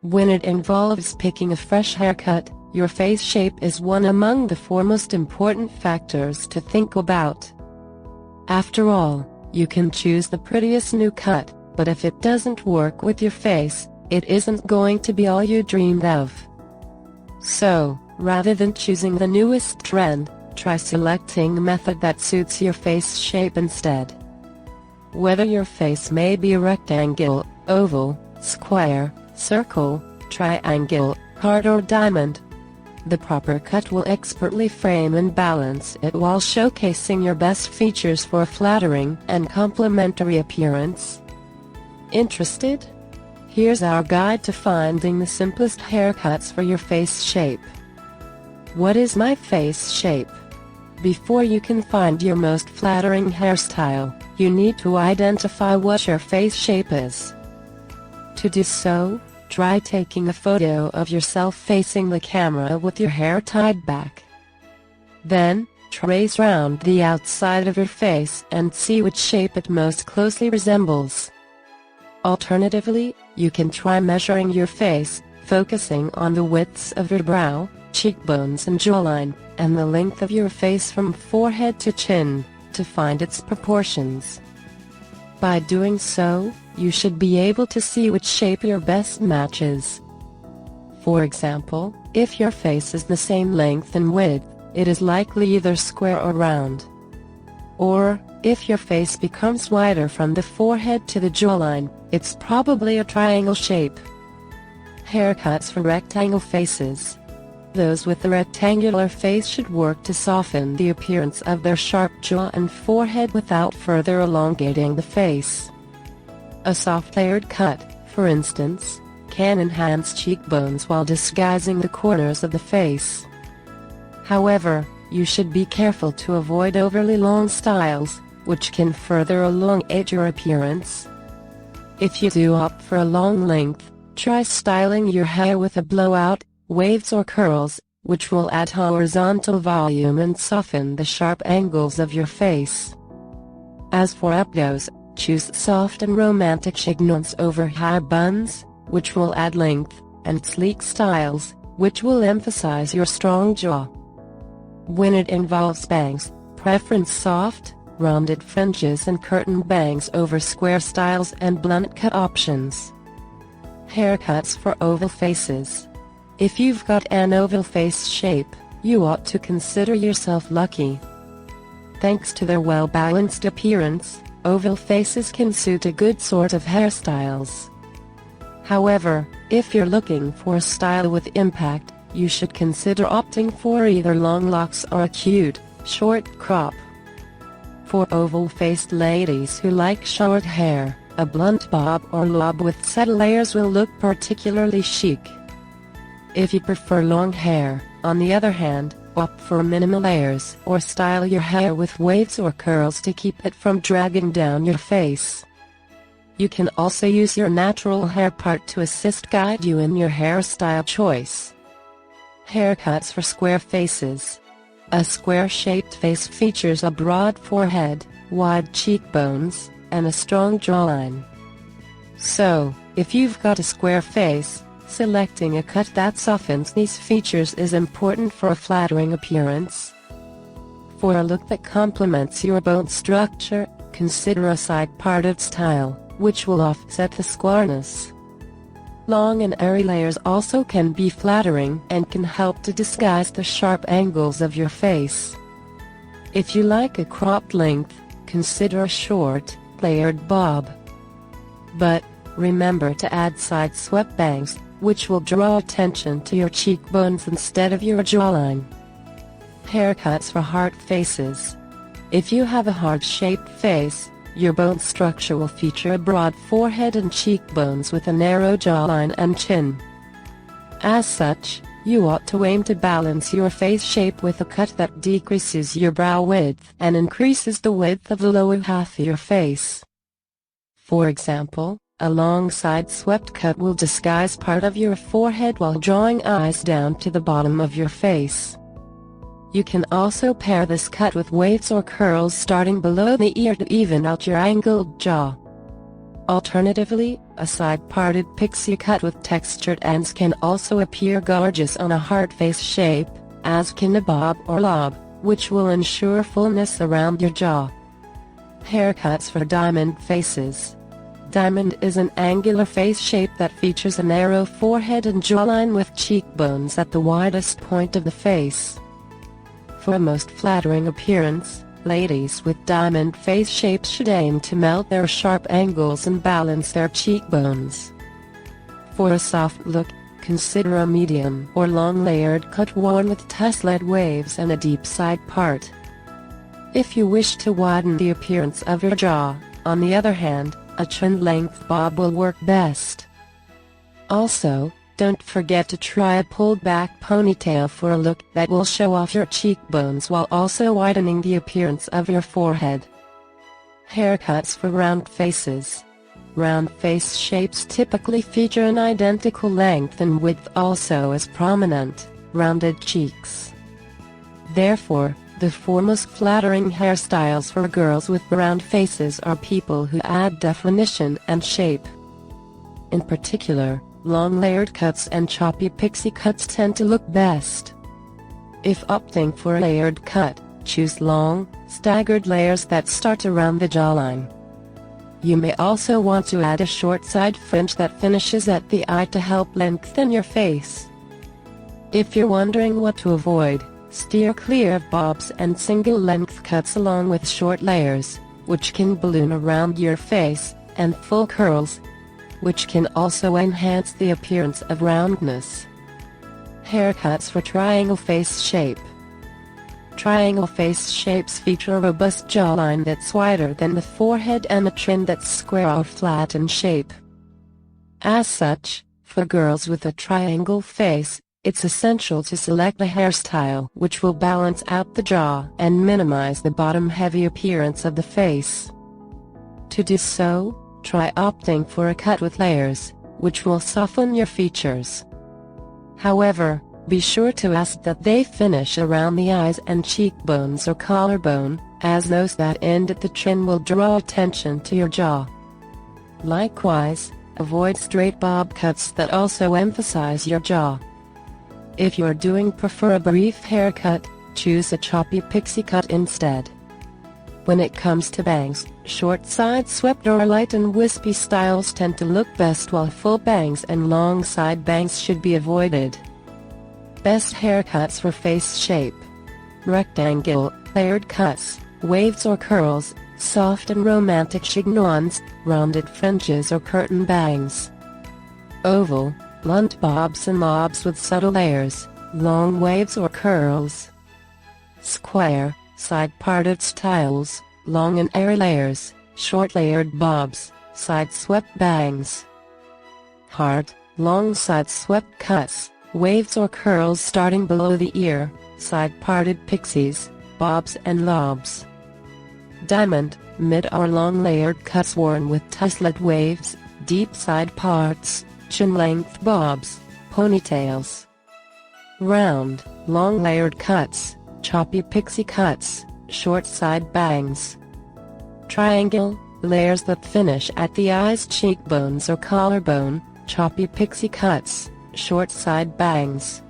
When it involves picking a fresh haircut, your face shape is one among the foremost important factors to think about. After all, you can choose the prettiest new cut, but if it doesn't work with your face, it isn't going to be all you dreamed of. So, rather than choosing the newest trend, try selecting a method that suits your face shape instead. Whether your face may be a rectangle, oval, square, circle, triangle, heart or diamond, the proper cut will expertly frame and balance it while showcasing your best features for a flattering and complimentary appearance. Interested? Here's our guide to finding the simplest haircuts for your face shape. What is my face shape? Before you can find your most flattering hairstyle, you need to identify what your face shape is. To do so, try taking a photo of yourself facing the camera with your hair tied back. Then, trace round the outside of your face and see which shape it most closely resembles. Alternatively, you can try measuring your face, focusing on the widths of your brow, cheekbones and jawline, and the length of your face from forehead to chin, to find its proportions. By doing so, you should be able to see which shape your best matches. For example, if your face is the same length and width, it is likely either square or round. Or, if your face becomes wider from the forehead to the jawline, it's probably a triangle shape. Haircuts for rectangle faces. Those with a rectangular face should work to soften the appearance of their sharp jaw and forehead without further elongating the face. A soft layered cut, for instance, can enhance cheekbones while disguising the corners of the face. However, you should be careful to avoid overly long styles, which can further elongate your appearance. If you do opt for a long length, try styling your hair with a blowout, waves or curls, which will add horizontal volume and soften the sharp angles of your face. As for updos, choose soft and romantic chignons over high buns, which will add length, and sleek styles, which will emphasize your strong jaw. When it involves bangs, preference soft, rounded fringes and curtain bangs over square styles and blunt cut options. Haircuts for oval faces. If you've got an oval face shape, you ought to consider yourself lucky. Thanks to their well-balanced appearance, oval faces can suit a good sort of hairstyles. However, if you're looking for a style with impact, you should consider opting for either long locks or a cute, short crop. For oval-faced ladies who like short hair, a blunt bob or lob with set layers will look particularly chic. If you prefer long hair, on the other hand, opt for minimal layers or style your hair with waves or curls to keep it from dragging down your face. You can also use your natural hair part to guide you in your hairstyle choice. Haircuts for square faces. A square-shaped face features a broad forehead, wide cheekbones, and a strong jawline. So, if you've got a square face, selecting a cut that softens these features is important for a flattering appearance. For a look that complements your bone structure, consider a side-parted style, which will offset the squareness. Long and airy layers also can be flattering and can help to disguise the sharp angles of your face. If you like a cropped length, consider a short, layered bob. But, remember to add side-swept bangs, which will draw attention to your cheekbones instead of your jawline. Haircuts for heart faces. If you have a heart-shaped face, your bone structure will feature a broad forehead and cheekbones with a narrow jawline and chin. As such, you ought to aim to balance your face shape with a cut that decreases your brow width and increases the width of the lower half of your face. For example, a long side-swept cut will disguise part of your forehead while drawing eyes down to the bottom of your face. You can also pair this cut with waves or curls starting below the ear to even out your angled jaw. Alternatively, a side-parted pixie cut with textured ends can also appear gorgeous on a heart face shape, as can a bob or lob, which will ensure fullness around your jaw. Haircuts for diamond faces. Diamond is an angular face shape that features a narrow forehead and jawline with cheekbones at the widest point of the face. For a most flattering appearance, ladies with diamond face shapes should aim to melt their sharp angles and balance their cheekbones. For a soft look, consider a medium or long layered cut worn with tusslet waves and a deep side part. If you wish to widen the appearance of your jaw, on the other hand, a chin-length bob will work best. Also, don't forget to try a pulled-back ponytail for a look that will show off your cheekbones while also widening the appearance of your forehead. Haircuts for round faces. Round face shapes typically feature an identical length and width, also as prominent, rounded cheeks. Therefore, the four most flattering hairstyles for girls with round faces are people who add definition and shape. In particular, long layered cuts and choppy pixie cuts tend to look best. If opting for a layered cut, choose long, staggered layers that start around the jawline. You may also want to add a short side fringe that finishes at the eye to help lengthen your face. If you're wondering what to avoid, steer clear of bobs and single-length cuts along with short layers, which can balloon around your face, and full curls, which can also enhance the appearance of roundness. Haircuts for triangle face shape. Triangle face shapes feature a robust jawline that's wider than the forehead and a chin that's square or flat in shape. As such, for girls with a triangle face, it's essential to select a hairstyle which will balance out the jaw and minimize the bottom-heavy appearance of the face. To do so, try opting for a cut with layers, which will soften your features. However, be sure to ask that they finish around the eyes and cheekbones or collarbone, as those that end at the chin will draw attention to your jaw. Likewise, avoid straight bob cuts that also emphasize your jaw. If you prefer a brief haircut, choose a choppy pixie cut instead. When it comes to bangs, short side swept or light and wispy styles tend to look best, while full bangs and long side bangs should be avoided. Best haircuts for face shape. Rectangle, layered cuts, waves or curls, soft and romantic chignons, rounded fringes or curtain bangs. Oval, blunt bobs and lobs with subtle layers, long waves or curls. Square, side-parted styles, long and airy layers, short layered bobs, side-swept bangs. Heart, long side-swept cuts, waves or curls starting below the ear, side-parted pixies, bobs and lobs. Diamond, mid or long layered cuts worn with tusslet waves, deep side parts, chin-length bobs, ponytails. Round, long layered cuts, choppy pixie cuts, short side bangs. Triangle, layers that finish at the eyes, cheekbones or collarbone, choppy pixie cuts, short side bangs.